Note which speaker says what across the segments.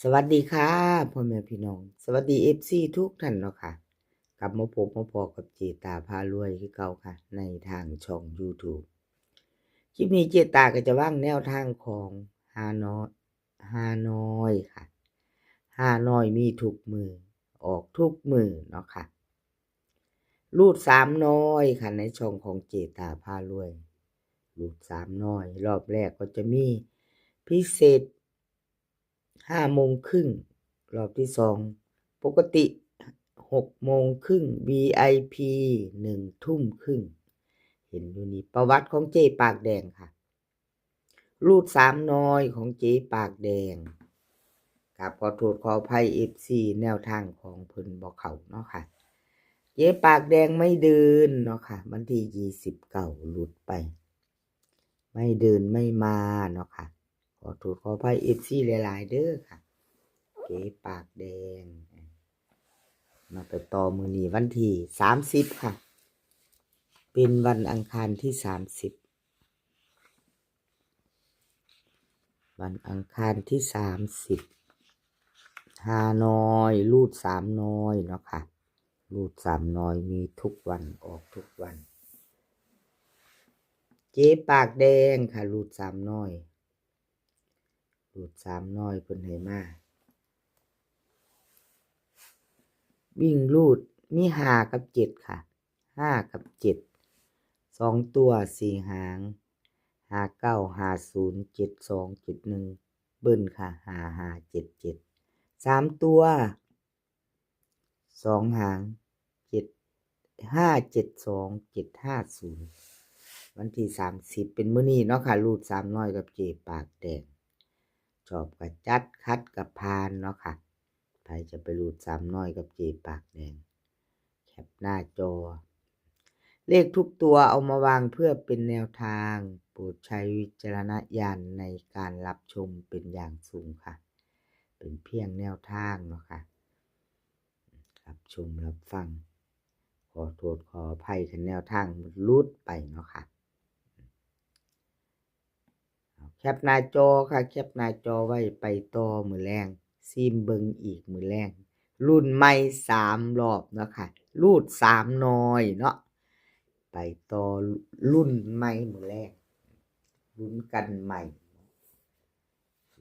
Speaker 1: สวัสดีค่ะพ่อแม่พี่น้องสวัสดีFCทุกท่านเนาะค่ะกลับมาพบมาพอกับเจตาพารวยคือเก่าค่ะในทางช่อง YouTube คลิปนี้เจตาก็จะวางแนวทางของฮานอยฮานอยค่ะฮานอยมีทุกมือออกทุกมือเนาะค่ะรูด3น้อยค่ะในช่องของเจตาพารวยรูด3น้อยรอบแรกก็จะมีพิเศษ5 โมงครึ่งรอบที่2ปกติ6 โมงครึ่ง VIP 1 ทุ่มครึ่งเห็นอยู่นี่ประวัติของเจ๊ปากแดงค่ะรูด3น้อยของเจ๊ปากแดงกับขอโทษขออภัย FC แนวทางของเพิ่นบ่เข้าเนาะค่ะเจ๊ปากแดงไม่เดินเนาะค่ะวันที่29หลุดไปไม่เดินไม่มาเนาะค่ะขอโทษขออภัย FC หลายๆเด้อค่ะเจ๊ปากแดงมาไปต่อมื้อนี้วันที่30ค่ะเป็นวันอังคารที่30วันอังคารที่30ฮานอยรูด3น้อยเนาะค่ะรูด3น้อยมีทุกวันออกทุกวันเจ๊ปากแดงค่ะรูด3น้อยรูด3น้อยเพิ่นให้มาวิ่งรูดมี5กับ7ค่ะ5กับ7 2ตัว4หาง59 50 72 71เบิ้ลค่ะ55 77 3ตัว2หาง75 72 750วันที่30เป็นมื้อนี้เนาะค่ะรูด3น้อยกับเจ๊ปากแดงชอบก็จัดคัดกับพานเนาะค่ะใครจะไปรูด3น้อยกับเจ๊ปากแดงแคปหน้าจอเลขทุกตัวเอามาวางเพื่อเป็นแนวทางโปรดใช้วิจารณญาณในการรับชมเป็นอย่างสูงค่ะเป็นเพียงแนวทางเนาะค่ะรับชมรับฟังขอโทษขออภัยคันแนวทางมันหลุดไปเนาะค่ะแคปหน้าจอค่ะแคปหน้าจอไว้ไปต่อมื้อแรงซิมเบิ่งอีกมื้อแรงรุ่นใหม่3รอบเนาะค่ะรูด3น้อยเนาะไปต่อรุ่นใหม่มื้อแรงลุ้นกันใหม่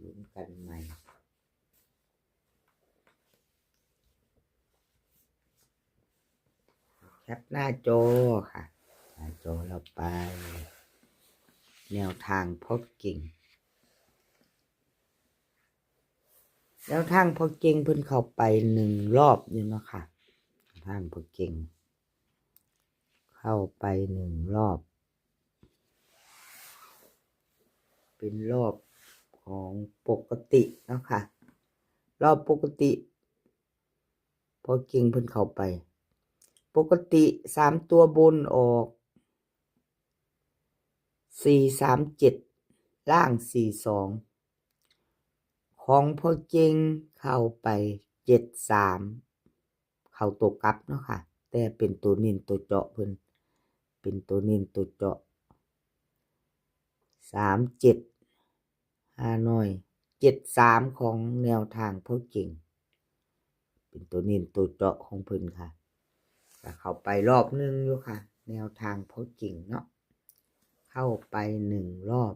Speaker 1: ลุ้นกันใหม่แคปหน้าจอค่ะหน้าจอเราไปแนวทางพบเก่งแนวทางพอเก่งเพิ่นเข้าไป1รอบอยู่เนาะค่ะทางพอเก่งเข้าไป1รอบเป็นรอบของปกติเนาะค่ะรอบปกติพอเก่งเพิ่นเข้าไปปกติ3ตัวบนออก437ล่าง42ของพอเก่งเข้าไป73เข้าตัวกลับเนาะค่ะแต่เป็นตัวเน้นตัวเจาะเพิ่นเป็นตัวเน้นตัวเจาะ37ฮานอย73ของแนวทางพอเก่งเป็นตัวเน้นตัวเจาะของเพิ่นค่ะก็เข้าไปรอบนึงอยู่ค่ะแนวทางพอเก่งเนาะเข้าไป1รอบ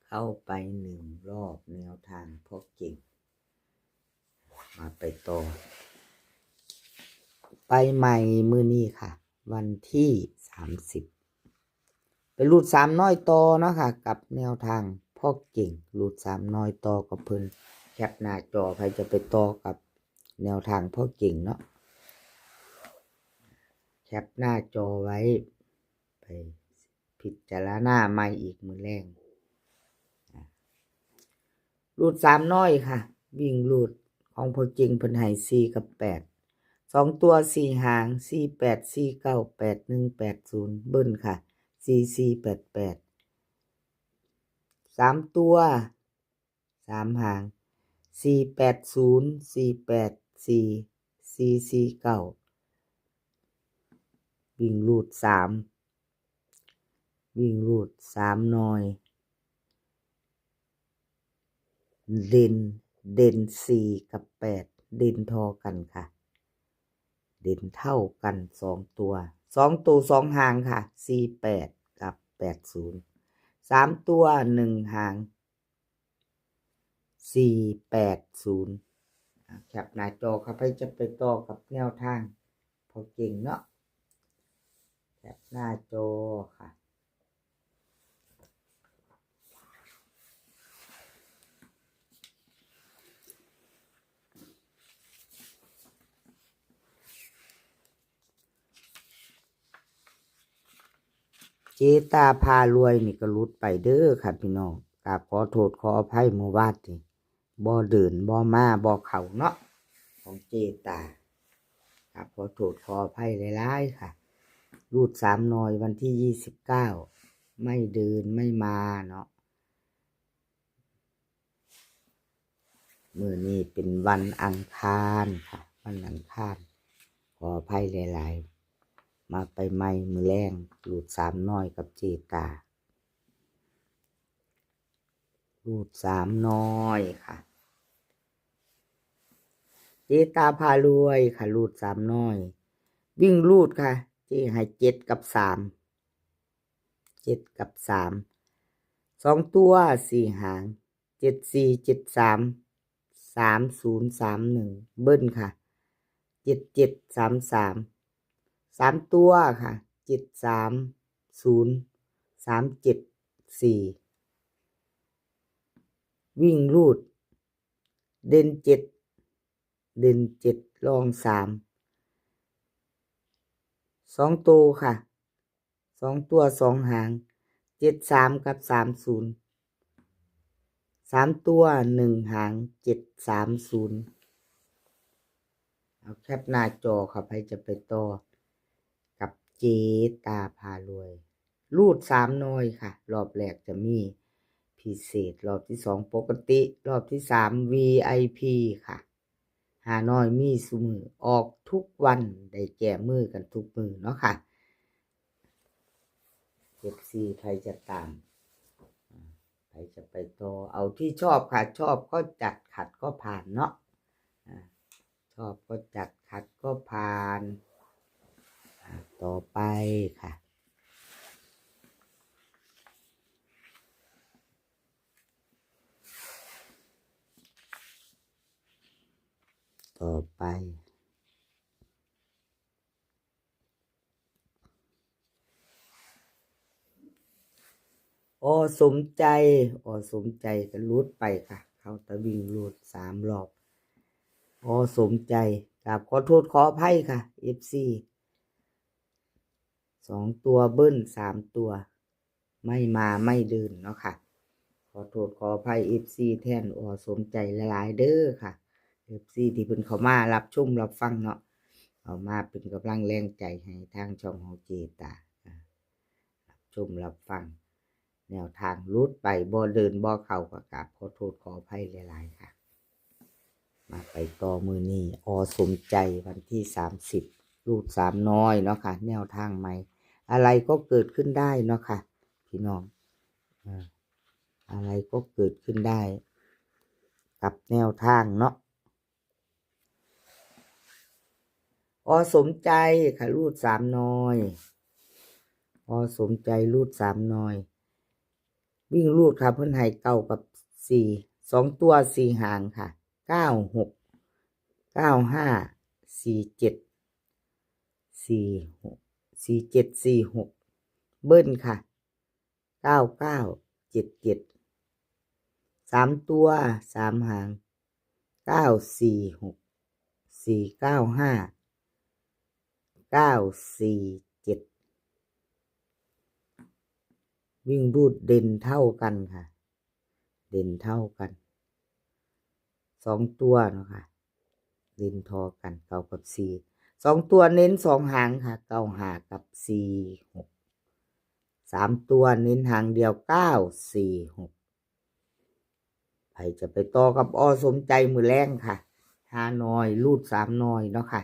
Speaker 1: เข้าไป1รอบแนวทางพอเก่งมาไปต่อไปใหม่มื้อนี้ค่ะวันที่30ไปรูด3น้อยต่อเนาะค่ะกับแนวทางพ่อเก่งรูด3น้อยต่อกับเพิ่นแคปหน้าจอใครจะไปต่อกับแนวทางพ่อเก่งเนาะแคปหน้าจอไว้ไปพิจารณาใหม่อีกมื้อแรงรูด3น้อยค่ะวิ่งรูดของพ่อเก่งเพิ่นให้4กับ8 2ตัว4หาง48 49 81 80เบิ้ลค่ะ4488 3ตัว3หาง480 484 449วิ่งรูด3วิ่งรูด3น้อย เด่นเด่นสี่กับแปดเด่นทอกันค่ะเด่นเท่ากันสองตัวสองหางค่ะ48กับ803 ตัว1 หาง480แคปหน้าจอครับให้จะไปต่อกับแนวทางพอเก่งเนาะแคปหน้าจอค่ะเจตาพารวยนี่ก็รุดไปเด้อค่ะพี่น้องกราบขอโทษขออภัยเมื่อวานนี่บ่เดินบ่มาบ่เข้าเนาะของเจตาครับขอโทษขออภัยหลายๆค่ะรูด3 หน่อยวันที่29ไม่เดินไม่มาเนาะมื้อนี้เป็นวันอังคารค่ะวันอังคารขออภัยหลายๆมาไปใหม่มื้อแรงรูด3 หน่อยกับเจตารูด3 น้อยค่ะเจตาพารวยค่ะรูด3 น้อยวิ่งรูดค่ะเจให้7 กับ 3 7 กับ 3 2 ตัว4 หาง7473 3031เบิ้ลค่ะ7733 3 ตัวค่ะ730374วิ่งรูดเด่น7รอง3 2 ตัวค่ะ2 ตัว2 หาง73กับ30 3 ตัว1 หาง730เอาแคปหน้าจอครับให้จะไปต่อกับเจตาพารวยรูด3 น้อยค่ะรอบแรกจะมีพิเศษรอบที่2ปกติรอบที่3 VIP ค่ะ5 น้อยมีซุมือออกทุกวันได้แก้มือกันทุกมือเนาะค่ะFC ใครจะตามใครจะไปต่อเอาที่ชอบค่ะชอบก็จัดขัดก็ผ่านเนาะชอบก็จัดขัดก็ผ่านต่อไปค่ะต่อไปสมใจสมใจก็รูดไปค่ะเขาตะวิ่งรูด3 รอบสมใจกับขอโทษขออภัยค่ะ FC 2 ตัวเบิ้ล3 ตัวไม่มาไม่เดินเนาะค่ะขอโทษขออภัย FC แทนสมใจหลายๆเด้อค่ะ FC ที่เพิ่นเข้ามารับชมรับฟังเนาะเอามาเป็นกำลังแรงใจให้ทางช่องของเจตารับชมรับฟังแนวทางรูดไปบ่เดินบ่เข้าก็กราบขอโทษขออภัยหลายๆค่ะมาไปต่อมือนี้สมใจวันที่30รูด3 น้อยเนาะค่ะแนวทางใหม่อะไรก็เกิดขึ้นได้เนาะค่ะพี่น้องอะไรก็เกิดขึ้นได้กับแนวทางเนาะสมใจค่ะรูด3 น้อยสมใจรูด3 น้อยวิ่งรูดค่ะเพิ่นให้9 กับ 4 2 ตัว4 หางค่ะ96 95 47 46 47 46เบิ้ลค่ะ99 77 3 ตัว3 หาง946 495 947วิ่งรูดเด่นเท่ากันค่ะเด่นเท่ากัน2 ตัวเนาะค่ะเด่นทอกัน9 กับ 4 2 ตัวเน้น2 หางค่ะ95 กับ 46 3 ตัวเน้นหางเดียว946ใครจะไปต่อกับสมใจมือแรงค่ะ5 น้อยรูด3 น้อยเนาะค่ะ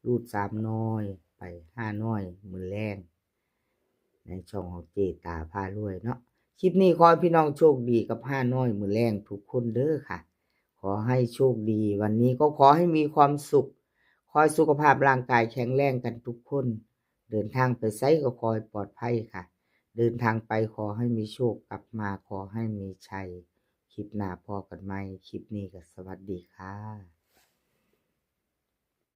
Speaker 1: รูด3 น้อยไป5 น้อยมือแรงในช่องของเจตาพารวยเนาะ คลิปนี้ขอให้พี่น้องโชคดีกับห้าน้อยมื้อแลงทุกคนเด้อค่ะ ขอให้โชคดีวันนี้ก็ขอให้มีความสุขขอให้สุขภาพร่างกายแข็งแรงกันทุกคน เดินทางไปไสก็ขอให้ปลอดภัยค่ะ เดินทางไปขอให้มีโชคกลับมาขอให้มีชัยคลิปหน้าพอกันใหม่คลิปนี้ก็สวัสดีค่ะ